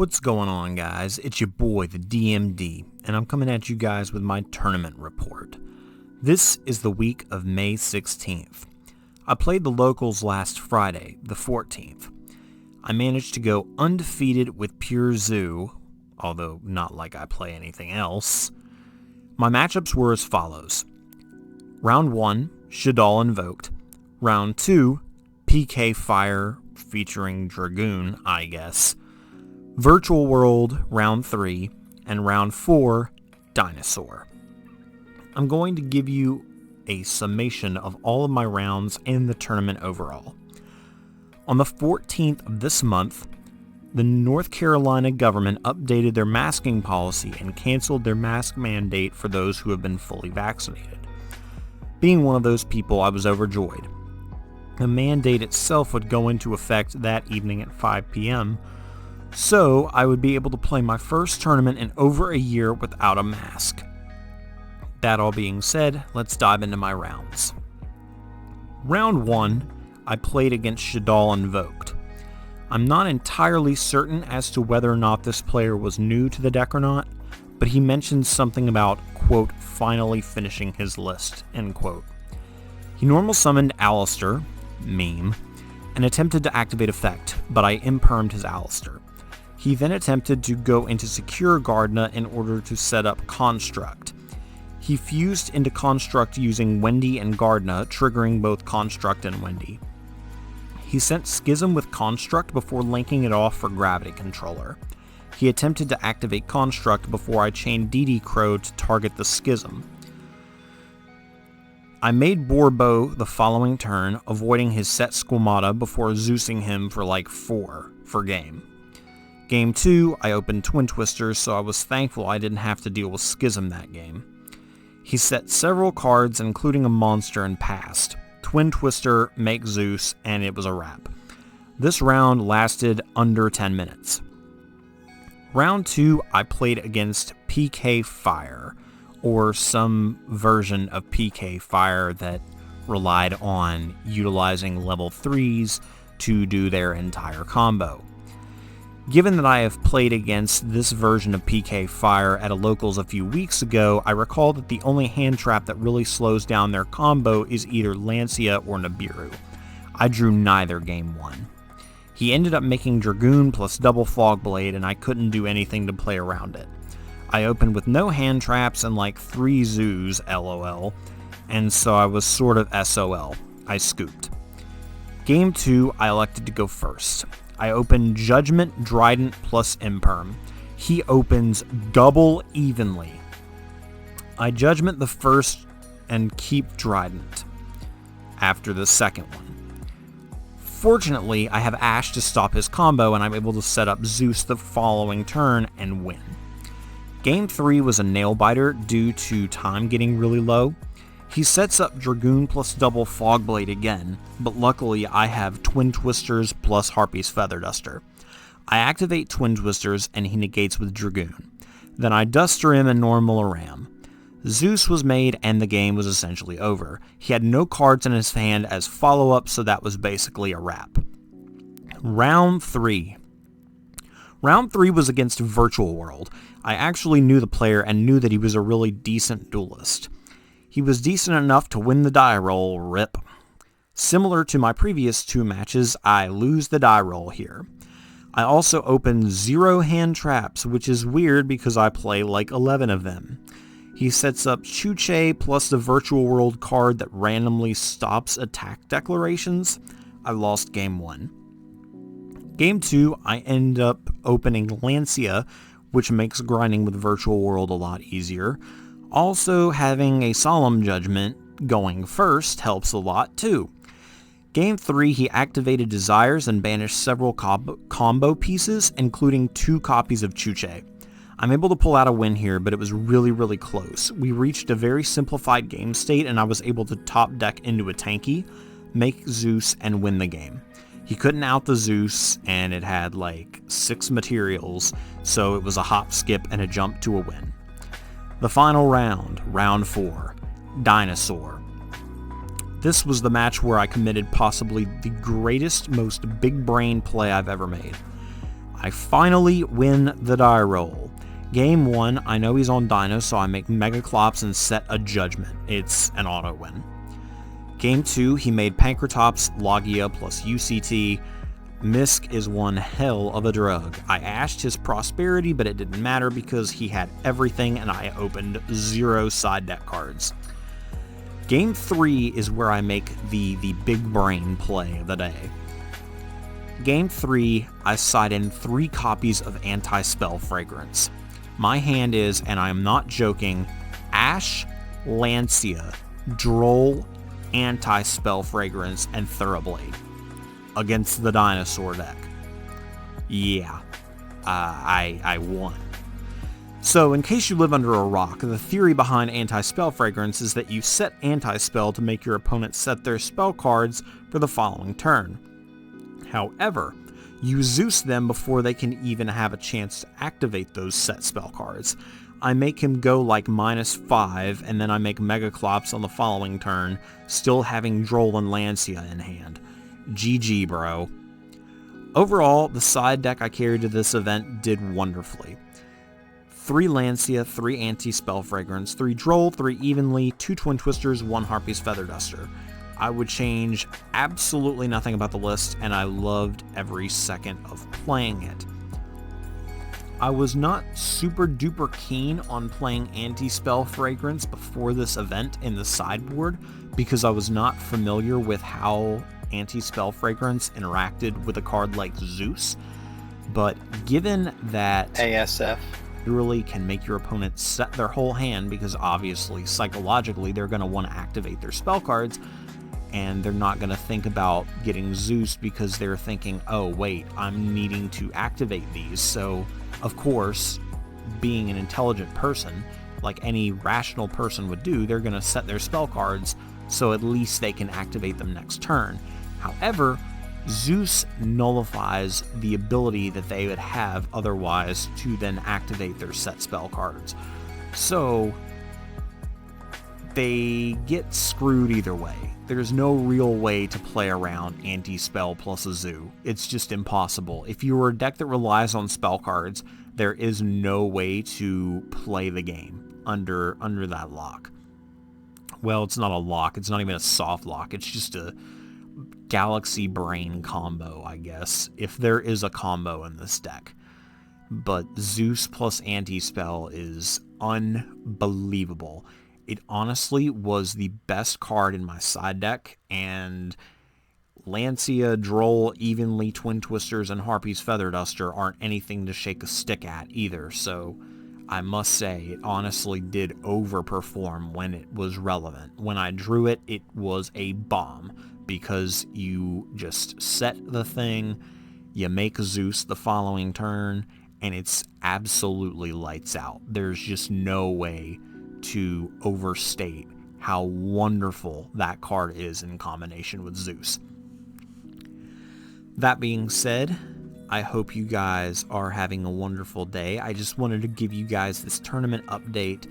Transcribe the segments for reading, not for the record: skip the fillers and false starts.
What's going on, guys? It's your boy, the DMD, and I'm coming at you guys with my tournament report. This is the week of May 16th. I played the locals last Friday, the 14th. I managed to go undefeated with Pure Zoo, although not like I play anything else. My matchups were as follows. Round 1, Shadal Invoked. Round 2, PK Fire featuring Dragoon, I guess. Virtual World, Round 3, and Round 4, Dinosaur. I'm going to give you a summation of all of my rounds and the tournament overall. On the 14th of this month, the North Carolina government updated their masking policy and canceled their mask mandate for those who have been fully vaccinated. Being one of those people, I was overjoyed. The mandate itself would go into effect that evening at 5 p.m., so I would be able to play my first tournament in over a year without a mask. That all being said, let's dive into my rounds. Round 1, I played against Shadal Invoked. I'm not entirely certain as to whether or not this player was new to the deck or not, but he mentioned something about, quote, finally finishing his list, end quote. He normal summoned Alistair, meme, and attempted to activate effect, but I impermed his Alistair. He then attempted to go into Secure Gardna in order to set up Construct. He fused into Construct using Wendy and Gardna, triggering both Construct and Wendy. He sent Schism with Construct before linking it off for Gravity Controller. He attempted to activate Construct before I chained DD Crow to target the Schism. I made Borbo the following turn, avoiding his set Squamata before Zeusing him for like 4 for game. Game 2, I opened Twin Twisters, so I was thankful I didn't have to deal with Schism that game. He set several cards, including a monster, and passed. Twin Twister, make Zeus, and it was a wrap. This round lasted under 10 minutes. Round 2, I played against PK Fire, or some version of PK Fire that relied on utilizing level 3s to do their entire combo. Given that I have played against this version of PK Fire at a locals a few weeks ago, I recall that the only hand trap that really slows down their combo is either Lancia or Nibiru. I drew neither game 1. He ended up making Dragoon plus double Fogblade, and I couldn't do anything to play around it. I opened with no hand traps and like 3 zoos, lol, and so I was sort of SOL. I scooped. Game 2, I elected to go first. I opened Judgment, Drident plus Imperm. He opens double evenly. I Judgment the first and keep Drident after the second one. Fortunately, I have Ash to stop his combo, and I'm able to set up Zeus the following turn and win. Game 3 was a nail-biter due to time getting really low. He sets up Dragoon plus double Fogblade again, but luckily I have Twin Twisters plus Harpy's Feather Duster. I activate Twin Twisters and he negates with Dragoon. Then I Duster him and normal a Ram. Zeus was made and the game was essentially over. He had no cards in his hand as follow-up, so that was basically a wrap. Round 3. Round 3 was against Virtual World. I actually knew the player and knew that he was a really decent duelist. He was decent enough to win the die roll, rip. Similar to my previous 2 matches, I lose the die roll here. I also opened 0 hand traps, which is weird because I play like 11 of them. He sets up Chuche plus the Virtual World card that randomly stops attack declarations. I lost game 1. Game 2, I end up opening Lancia, which makes grinding with Virtual World a lot easier. Also, having a Solemn Judgment going first helps a lot too. Game 3, he activated Desires and banished several combo pieces, including 2 copies of Chuche. I'm able to pull out a win here, but it was really close. We reached a very simplified game state, and I was able to top deck into a tanky, make Zeus, and win the game. He couldn't out the Zeus, and it had like 6 materials, so it was a hop, skip, and a jump to a win. The final round, round 4, Dinosaur. This was the match where I committed possibly the greatest, most big brain play I've ever made. I finally win the die roll. Game 1, I know he's on Dino, so I make Megaclops and set a Judgment. It's an auto win. Game 2, he made Pankratops, Logia plus UCT. Misk is one hell of a drug. I ashed his Prosperity, but it didn't matter because he had everything and I opened 0 side deck cards. Game 3 is where I make the big brain play of the day. Game 3, I side in 3 copies of Anti-Spell Fragrance. My hand is, and I am not joking, Ash, Lancia, Droll, Anti-Spell Fragrance, and Thoroughblade against the dinosaur deck. Yeah, I won. So, in case you live under a rock, the theory behind Anti-Spell Fragrance is that you set Anti-Spell to make your opponent set their spell cards for the following turn. However, you Zeus them before they can even have a chance to activate those set spell cards. I make him go like -5, and then I make Megaclops on the following turn, still having Droll and Lancia in hand. GG, bro. Overall, the side deck I carried to this event did wonderfully. 3 Lancia, 3 Anti-Spell Fragrance, 3 Droll, 3 Evenly, 2 Twin Twisters, 1 Harpy's Feather Duster. I would change absolutely nothing about the list, and I loved every second of playing it. I was not super duper keen on playing Anti-Spell Fragrance before this event in the sideboard because I was not familiar with how Anti-Spell Fragrance interacted with a card like Zeus, but given that ASF literally can make your opponent set their whole hand because obviously psychologically they're going to want to activate their spell cards, and they're not going to think about getting Zeus because they're thinking, oh wait, I'm needing to activate these. So of course, being an intelligent person, like any rational person would do, they're going to set their spell cards so at least they can activate them next turn. However, Zeus nullifies the ability that they would have otherwise to then activate their set spell cards. So they get screwed either way. There's no real way to play around Anti-Spell plus a Zoo. It's just impossible. If you are a deck that relies on spell cards, there is no way to play the game under that lock. Well, it's not a lock. It's not even a soft lock. It's just a Galaxy Brain combo, I guess, if there is a combo in this deck. But Zeus plus Anti-Spell is unbelievable. It honestly was the best card in my side deck, and Lancia, Droll, Evenly, Twin Twisters, and Harpy's Feather Duster aren't anything to shake a stick at either, so I must say it honestly did overperform when it was relevant. When I drew it, it was a bomb, because you just set the thing, you make Zeus the following turn, and it's absolutely lights out. There's just no way to overstate how wonderful that card is in combination with Zeus. That being said, I hope you guys are having a wonderful day. I just wanted to give you guys this tournament update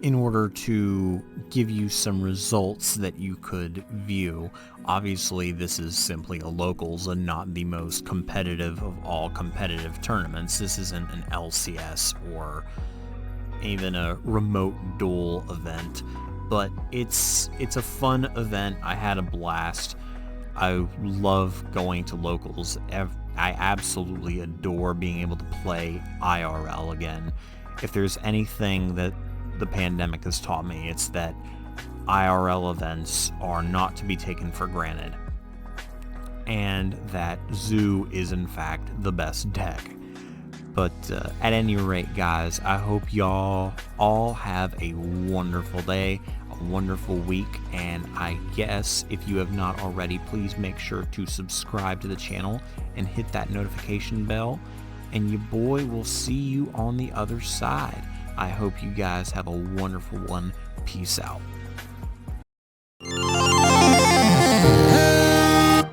in order to give you some results that you could view. Obviously, this is simply a locals and not the most competitive of all competitive tournaments. This isn't an LCS or even a remote duel event, but it's a fun event. I had a blast. I love going to locals. I absolutely adore being able to play IRL again. If there's anything that the pandemic has taught me, it's that IRL events are not to be taken for granted, and that Zoo is in fact the best deck. But at any rate, guys, I hope y'all all have a wonderful day, a wonderful week, and I guess if you have not already, please make sure to subscribe to the channel and hit that notification bell, and your boy will see you on the other side. I hope you guys have a wonderful one. Peace out.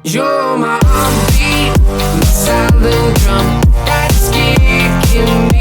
You're my heartbeat, my silent drum that's kicking